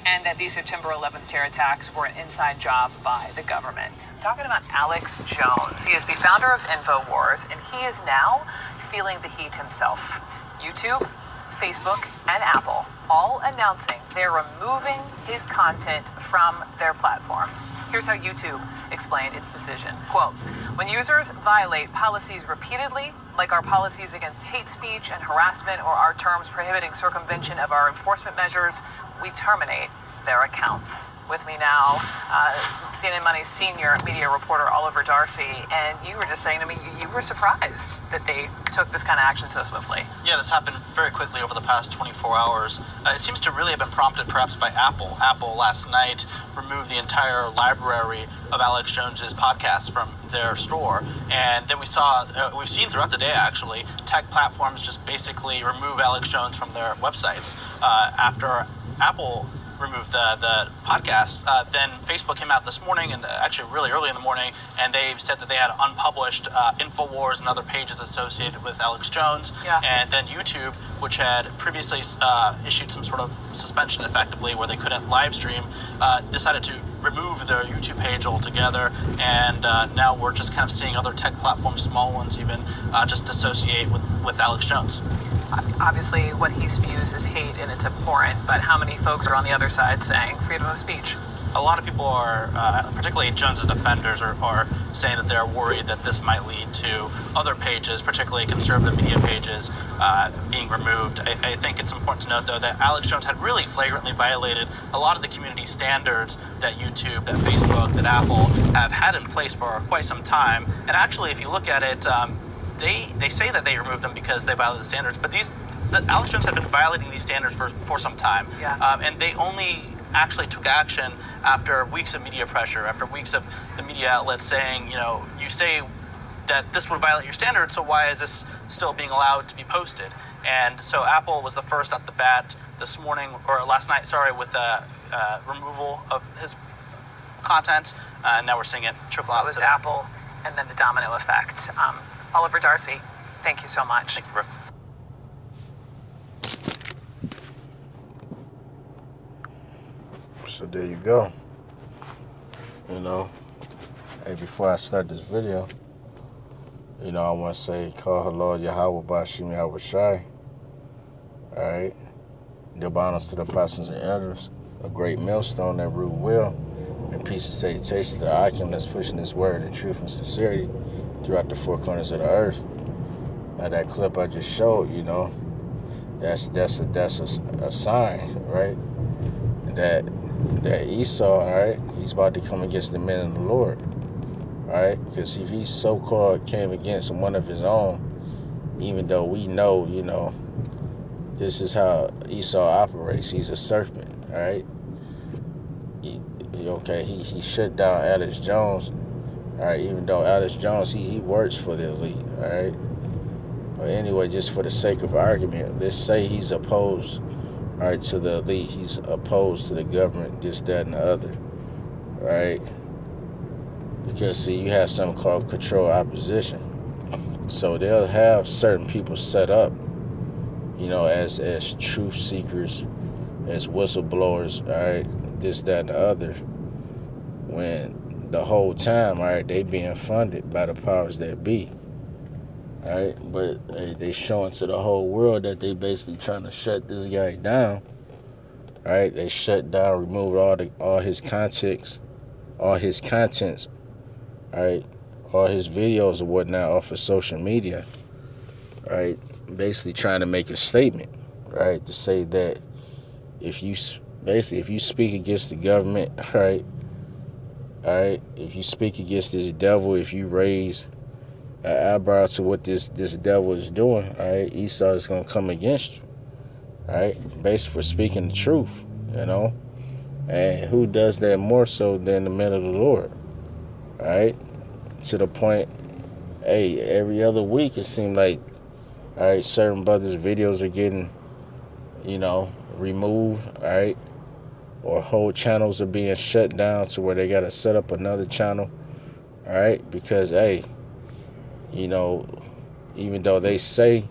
and that these September 11th terror attacks were an inside job by the government. I'm talking about Alex Jones. He is the founder of InfoWars, and he is now feeling the heat himself. YouTube, Facebook, and Apple all announcing they're removing his content from their platforms. Here's how YouTube explained its decision. Quote, when users violate policies repeatedly, like our policies against hate speech and harassment or our terms prohibiting circumvention of our enforcement measures, we terminate their accounts. With me now, CNN Money's senior media reporter Oliver Darcy, and you were just saying to me you were surprised that they took this kind of action so swiftly. Yeah, this happened very quickly over the past 24 hours. It seems to really have been prompted perhaps by Apple. Apple last night removed the entire library of Alex Jones's podcasts from their store, and then we've seen throughout the day actually tech platforms just basically remove Alex Jones from their websites. After Apple removed the podcast, then Facebook came out this morning, and actually really early in the morning, and they said that they had unpublished InfoWars and other pages associated with Alex Jones. Yeah. And then YouTube, which had previously issued some sort of suspension effectively where they couldn't live stream, decided to remove their YouTube page altogether, and now we're just kind of seeing other tech platforms, small ones even, just dissociate with Alex Jones. Obviously, what he spews is hate and it's abhorrent, but how many folks are on the other side saying freedom of speech? A lot of people are, particularly Jones's defenders, are saying that they're worried that this might lead to other pages, particularly conservative media pages, being removed. I think it's important to note, though, that Alex Jones had really flagrantly violated a lot of the community standards that YouTube, that Facebook, that Apple have had in place for quite some time. And actually, if you look at it, they say that they removed them because they violated the standards, but Alex Jones had been violating these standards for some time. Yeah. And they only actually took action after weeks of media pressure, after weeks of the media outlets saying, you say that this would violate your standards, so why is this still being allowed to be posted? And so Apple was the first at the bat this morning, or last night, with the removal of his content, and now we're seeing it trickle out. So it was Apple, and then the domino effect. Oliver Darcy, thank you so much. Thank you, Brooke. So there you go. Hey, before I start this video, I want to say, call her Lord Yahweh Bashim Yahweh Shai. Alright? Give honors to the apostles and elders, a great millstone that rule well, and peace and salutation to the icon that's pushing this word in truth and sincerity throughout the four corners of the earth. Now that clip I just showed, that's a sign, right? That Esau, all right, he's about to come against the men of the Lord, all right? Because if he so-called came against one of his own, even though we know, this is how Esau operates. He's a serpent, all right? He shut down Alex Jones, all right, even though Alex Jones, he works for the elite, all right? But anyway, just for the sake of argument, let's say he's opposed, all right, to the elite. He's opposed to the government, this, that, and the other, right? Because, see, you have something called control opposition. So they'll have certain people set up, as truth seekers, as whistleblowers, all right, this, that, and the other, when the whole time, all right, they being funded by the powers that be. All right, but they showing to the whole world that they basically trying to shut this guy down. All right, they shut down, removed all his contents, all his contents. All right, all his videos and whatnot off of social media. All right, basically trying to make a statement, right, to say that if you speak against the government, all right, if you speak against this devil, if you raise eyebrow to what this devil is doing, all right, Esau is going to come against you, all right, basically for speaking the truth, and who does that more so than the men of the Lord, all right, to the point, hey, every other week it seemed like, all right, certain brothers' videos are getting, removed, all right, or whole channels are being shut down to where they got to set up another channel, all right, because, hey, even though they say,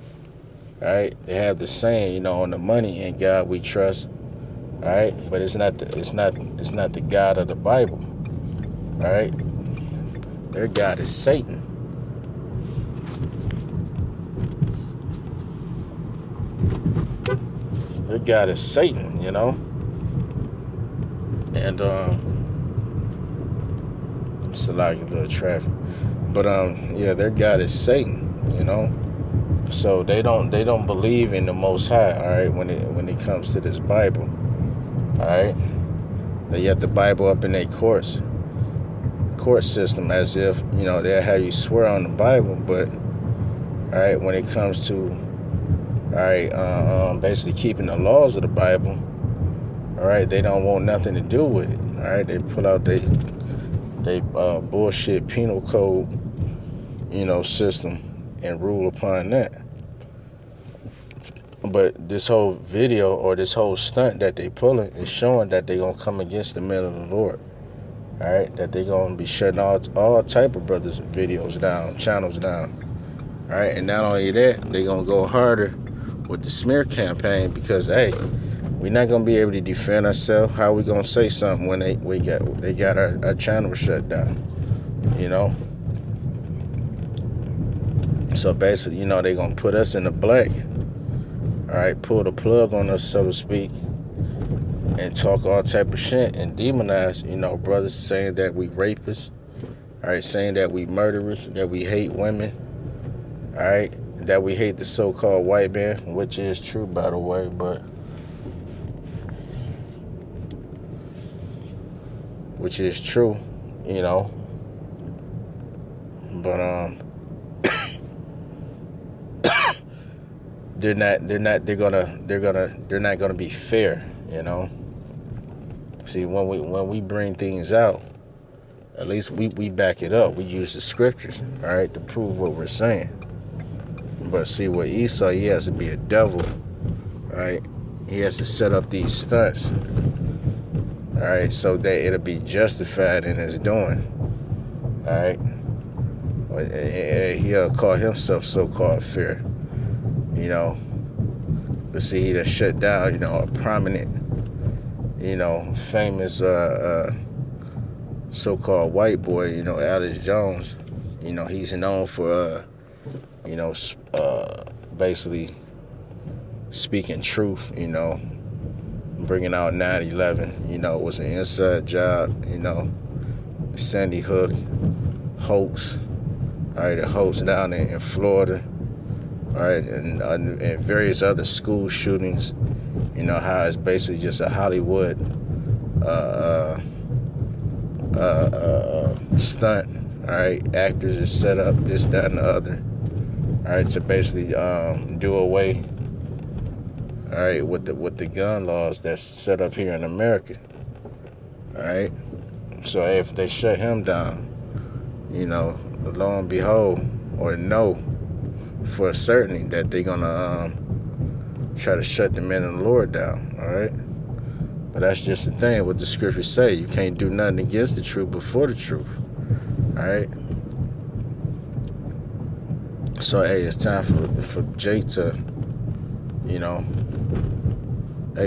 all right, they have the saying, on the money in God we trust, All right, but it's not the God of the Bible. All right, their God is Satan. Their God is Satan, and it's a lot of little traffic, but yeah, their God is Satan. So they don't believe in the Most High. All right, when it comes to this Bible. All right, they got the Bible up in their court system, as if they'll have you swear on the Bible, but all right, when it comes to basically keeping the laws of the Bible, all right, they don't want nothing to do with it. All right, they pull out they bullshit penal code, system, and rule upon that. But this whole video or this whole stunt that they pulling is showing that they gonna come against the men of the Lord. All right, that they gonna be shutting all type of brothers' videos down, channels down. All right, and not only that, they gonna go harder with the smear campaign because we're not gonna be able to defend ourselves. How we gonna say something when they got our channel shut down? So basically, they gonna put us in the black. All right, pull the plug on us, so to speak, and talk all type of shit and demonize, brothers, saying that we rapists, all right, saying that we murderers, that we hate women, all right, that we hate the so-called white man, which is true, by the way, but which is true, but they're not gonna be fair, See, when we bring things out, at least we back it up. We use the scriptures, all right, to prove what we're saying. But see, with Esau, he has to be a devil, all right? He has to set up these stunts, all right, so that it'll be justified in his doing, all right? He'll call himself so-called fair, But see, he done shut down, a prominent, famous so-called white boy, Alex Jones. He's known for, basically speaking truth, bringing out 9/11, it was an inside job, Sandy Hook, hoax, all right, a hoax down in Florida, all right, and various other school shootings, how it's basically just a Hollywood stunt, all right, actors are set up, this, that, and the other, all right, to basically do away, all right, with the gun laws that's set up here in America, all right. So if they shut him down, lo and behold, or know for a certainty that they're gonna try to shut the men of the Lord down, all right. But that's just the thing. What the scriptures say, you can't do nothing against the truth before the truth, all right. So it's time for Jake to,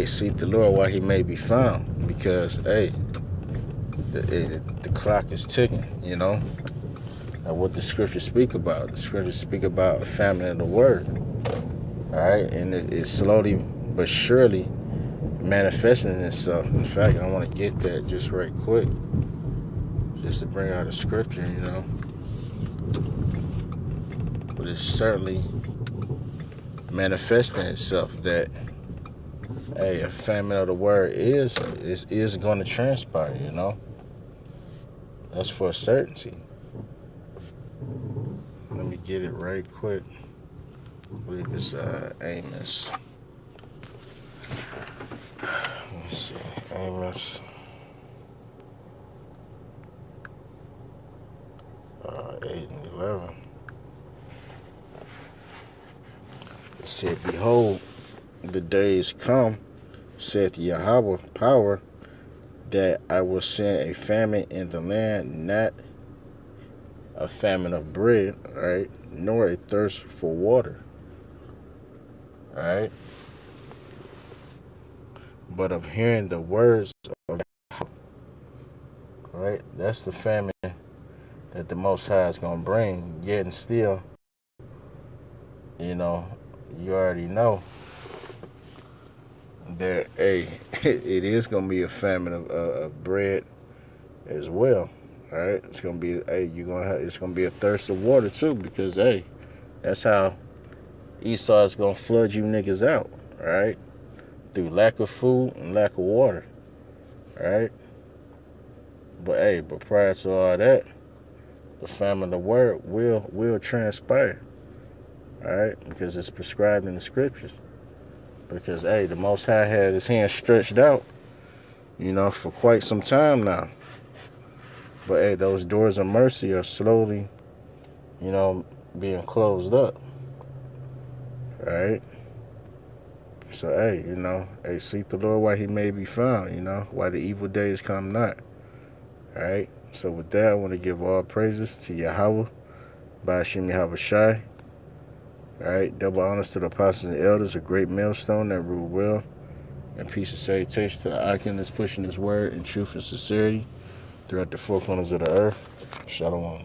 seek the Lord while he may be found, because the clock is ticking, what the scriptures speak about. The scriptures speak about a famine of the word, all right, and it's slowly but surely manifesting itself. In fact, I want to get that just right quick, just to bring out a scripture, but it's certainly manifesting itself that a famine of the word is going to transpire, that's for a certainty. Let me get it right quick. I believe it's Amos. Let me see, Amos 8 and 11. It said, "Behold, the days come, saith Yahweh power, that I will send a famine in the land, not a famine of bread, all right, nor a thirst for water, all right, but of hearing the words of God. Right? That's the famine that the Most High is going to bring. Yet and still, you know, you already know that, hey, it is going to be a famine of bread as well. All right? It's going to be, hey, it's going to be a thirst of water too, because, hey, that's how Esau is going to flood you niggas out. All right? Through lack of food and lack of water. All right? But, hey, prior to all that, the famine of the word will transpire. All right? Because it's prescribed in the scriptures. Because, hey, the Most High had his hand stretched out, you know, for quite some time now. But, hey, those doors of mercy are slowly, you know, being closed up. All right? So, hey, you know, hey, seek the Lord while he may be found, you know, while the evil days come not. All right? So, with that, I want to give all praises to Yahweh, Ba'ashim Yahweh Shai. All right? Double honors to the apostles and elders, a great millstone that rule well. And peace and salutation to the icon that's pushing his word in truth and sincerity throughout the four corners of the earth. Shalom.